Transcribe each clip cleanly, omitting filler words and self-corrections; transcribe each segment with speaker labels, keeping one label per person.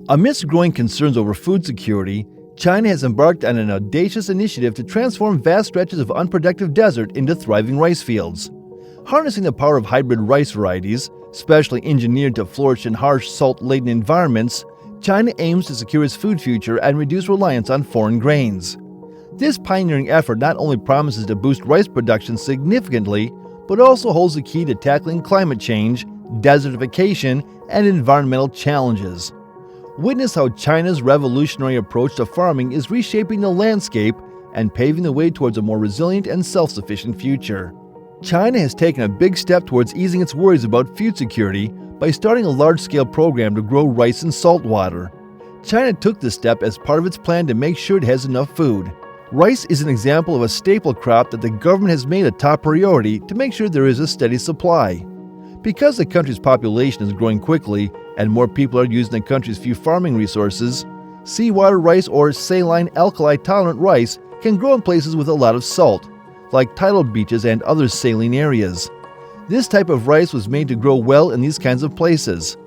Speaker 1: Amidst growing concerns over food security, China has embarked on an audacious initiative to transform vast stretches of unproductive desert into thriving rice fields. Harnessing the power of hybrid rice varieties, specially engineered to flourish in harsh, salt-laden environments, China aims to secure its food future and reduce reliance on foreign grains. This pioneering effort not only promises to boost rice production significantly, but also holds the key to tackling climate change, desertification, and environmental challenges. Witness how China's revolutionary approach to farming is reshaping the landscape and paving the way towards a more resilient and self-sufficient future. China has taken a big step towards easing its worries about food security by starting a large-scale program to grow rice in salt water. China took this step as part of its plan to make sure it has enough food. Rice is an example of a staple crop that the government has made a top priority to make sure there is a steady supply. Because the country's population is growing quickly and more people are using the country's few farming resources, seawater rice or saline alkali-tolerant rice can grow in places with a lot of salt, like tidal beaches and other saline areas. This type of rice was made to grow well in these kinds of places.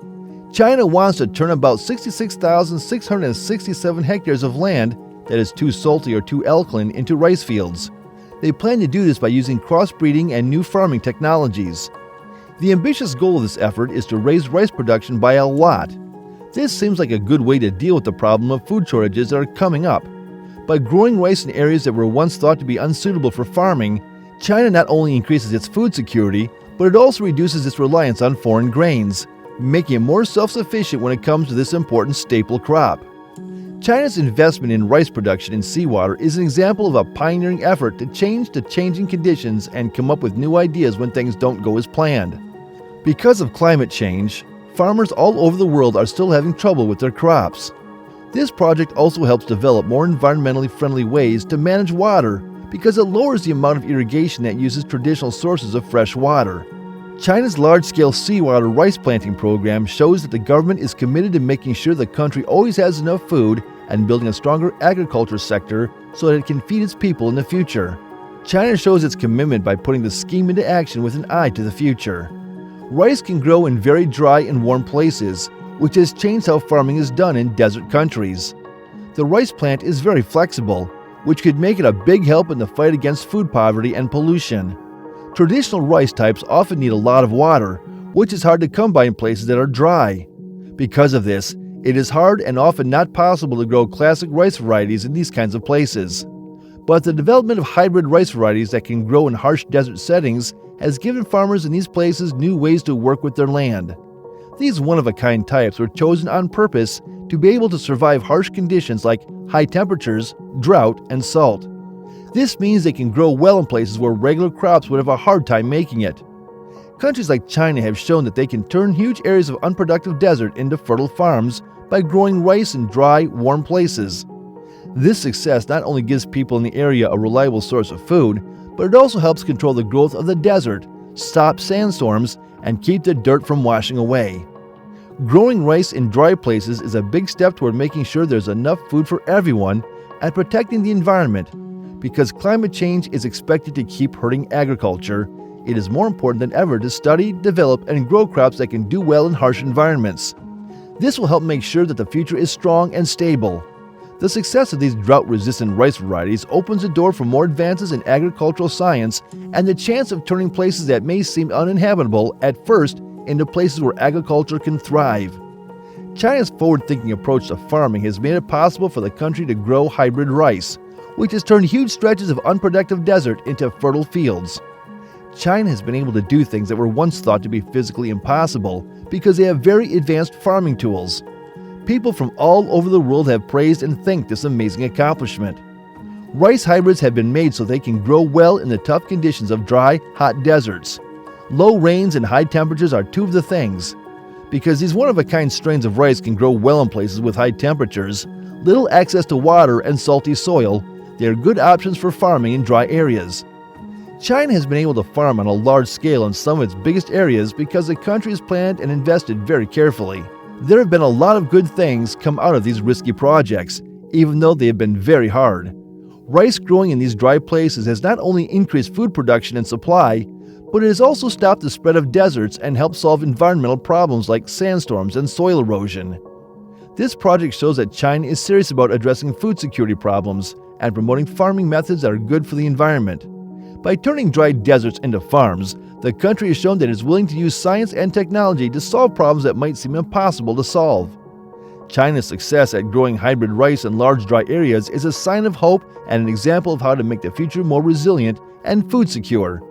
Speaker 1: China wants to turn about 66,667 hectares of land that is too salty or too alkaline into rice fields. They plan to do this by using crossbreeding and new farming technologies. The ambitious goal of this effort is to raise rice production by a lot. This seems like a good way to deal with the problem of food shortages that are coming up. By growing rice in areas that were once thought to be unsuitable for farming, China not only increases its food security, but it also reduces its reliance on foreign grains, making it more self-sufficient when it comes to this important staple crop. China's investment in rice production in seawater is an example of a pioneering effort to change to changing conditions and come up with new ideas when things don't go as planned. Because of climate change, farmers all over the world are still having trouble with their crops. This project also helps develop more environmentally friendly ways to manage water because it lowers the amount of irrigation that uses traditional sources of fresh water. China's large-scale seawater rice planting program shows that the government is committed to making sure the country always has enough food and building a stronger agriculture sector so that it can feed its people in the future. China shows its commitment by putting the scheme into action with an eye to the future. Rice can grow in very dry and warm places, which has changed how farming is done in desert countries. The rice plant is very flexible, which could make it a big help in the fight against food poverty and pollution. Traditional rice types often need a lot of water, which is hard to come by in places that are dry. Because of this, it is hard and often not possible to grow classic rice varieties in these kinds of places. But the development of hybrid rice varieties that can grow in harsh desert settings has given farmers in these places new ways to work with their land. These one-of-a-kind types were chosen on purpose to be able to survive harsh conditions like high temperatures, drought, and salt. This means they can grow well in places where regular crops would have a hard time making it. Countries like China have shown that they can turn huge areas of unproductive desert into fertile farms by growing rice in dry, warm places. This success not only gives people in the area a reliable source of food, but it also helps control the growth of the desert, stop sandstorms, and keep the dirt from washing away. Growing rice in dry places is a big step toward making sure there's enough food for everyone and protecting the environment. Because climate change is expected to keep hurting agriculture, it is more important than ever to study, develop, and grow crops that can do well in harsh environments. This will help make sure that the future is strong and stable. The success of these drought-resistant rice varieties opens the door for more advances in agricultural science and the chance of turning places that may seem uninhabitable at first into places where agriculture can thrive. China's forward-thinking approach to farming has made it possible for the country to grow hybrid rice, which has turned huge stretches of unproductive desert into fertile fields. China has been able to do things that were once thought to be physically impossible because they have very advanced farming tools. People from all over the world have praised and thanked this amazing accomplishment. Rice hybrids have been made so they can grow well in the tough conditions of dry, hot deserts. Low rains and high temperatures are two of the things. Because these one-of-a-kind strains of rice can grow well in places with high temperatures, little access to water, and salty soil, they are good options for farming in dry areas. China has been able to farm on a large scale in some of its biggest areas because the country has planned and invested very carefully. There have been a lot of good things come out of these risky projects, even though they have been very hard. Rice growing in these dry places has not only increased food production and supply, but it has also stopped the spread of deserts and helped solve environmental problems like sandstorms and soil erosion. This project shows that China is serious about addressing food security problems and promoting farming methods that are good for the environment. By turning dry deserts into farms, the country has shown that it is willing to use science and technology to solve problems that might seem impossible to solve. China's success at growing hybrid rice in large dry areas is a sign of hope and an example of how to make the future more resilient and food secure.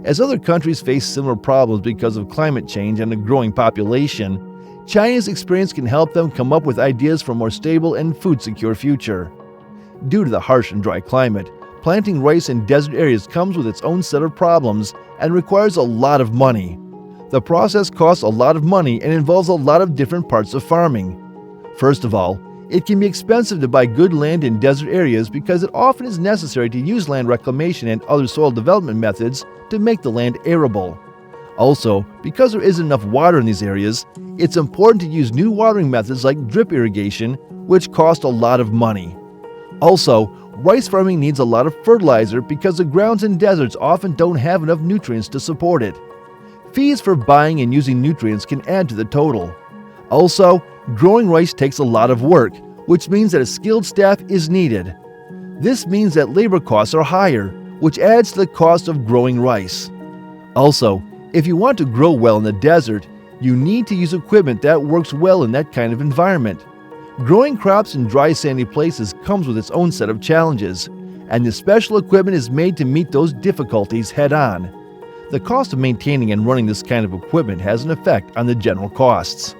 Speaker 1: As other countries face similar problems because of climate change and a growing population, China's experience can help them come up with ideas for a more stable and food-secure future. Due to the harsh and dry climate, planting rice in desert areas comes with its own set of problems and requires a lot of money. The process costs a lot of money and involves a lot of different parts of farming. First of all, it can be expensive to buy good land in desert areas because it often is necessary to use land reclamation and other soil development methods to make the land arable. Also, because there isn't enough water in these areas, it's important to use new watering methods like drip irrigation, which cost a lot of money. Also, rice farming needs a lot of fertilizer because the grounds in deserts often don't have enough nutrients to support it. Fees for buying and using nutrients can add to the total. Also, growing rice takes a lot of work, which means that a skilled staff is needed. This means that labor costs are higher, which adds to the cost of growing rice. Also, if you want to grow well in the desert, you need to use equipment that works well in that kind of environment. Growing crops in dry, sandy places comes with its own set of challenges, and the special equipment is made to meet those difficulties head-on. The cost of maintaining and running this kind of equipment has an effect on the general costs.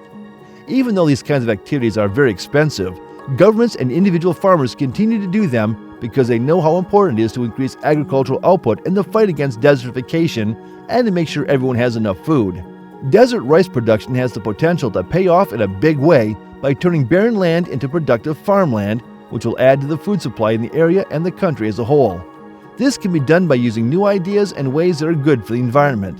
Speaker 1: Even though these kinds of activities are very expensive, governments and individual farmers continue to do them because they know how important it is to increase agricultural output in the fight against desertification and to make sure everyone has enough food. Desert rice production has the potential to pay off in a big way by turning barren land into productive farmland, which will add to the food supply in the area and the country as a whole. This can be done by using new ideas and ways that are good for the environment.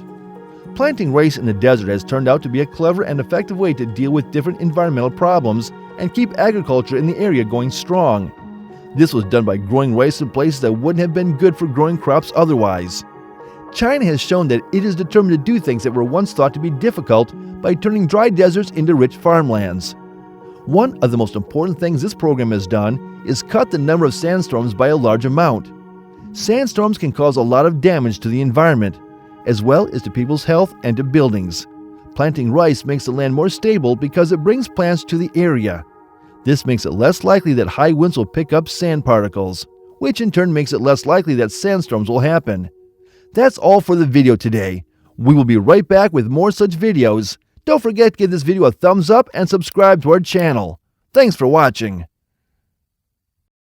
Speaker 1: Planting rice in the desert has turned out to be a clever and effective way to deal with different environmental problems and keep agriculture in the area going strong. This was done by growing rice in places that wouldn't have been good for growing crops otherwise. China has shown that it is determined to do things that were once thought to be difficult by turning dry deserts into rich farmlands. One of the most important things this program has done is cut the number of sandstorms by a large amount. Sandstorms can cause a lot of damage to the environment, as well as to people's health and to buildings. Planting rice makes the land more stable because it brings plants to the area. This makes it less likely that high winds will pick up sand particles, which in turn makes it less likely that sandstorms will happen. That's all for the video today. We will be right back with more such videos. Don't forget to give this video a thumbs up and subscribe to our channel. Thanks for watching.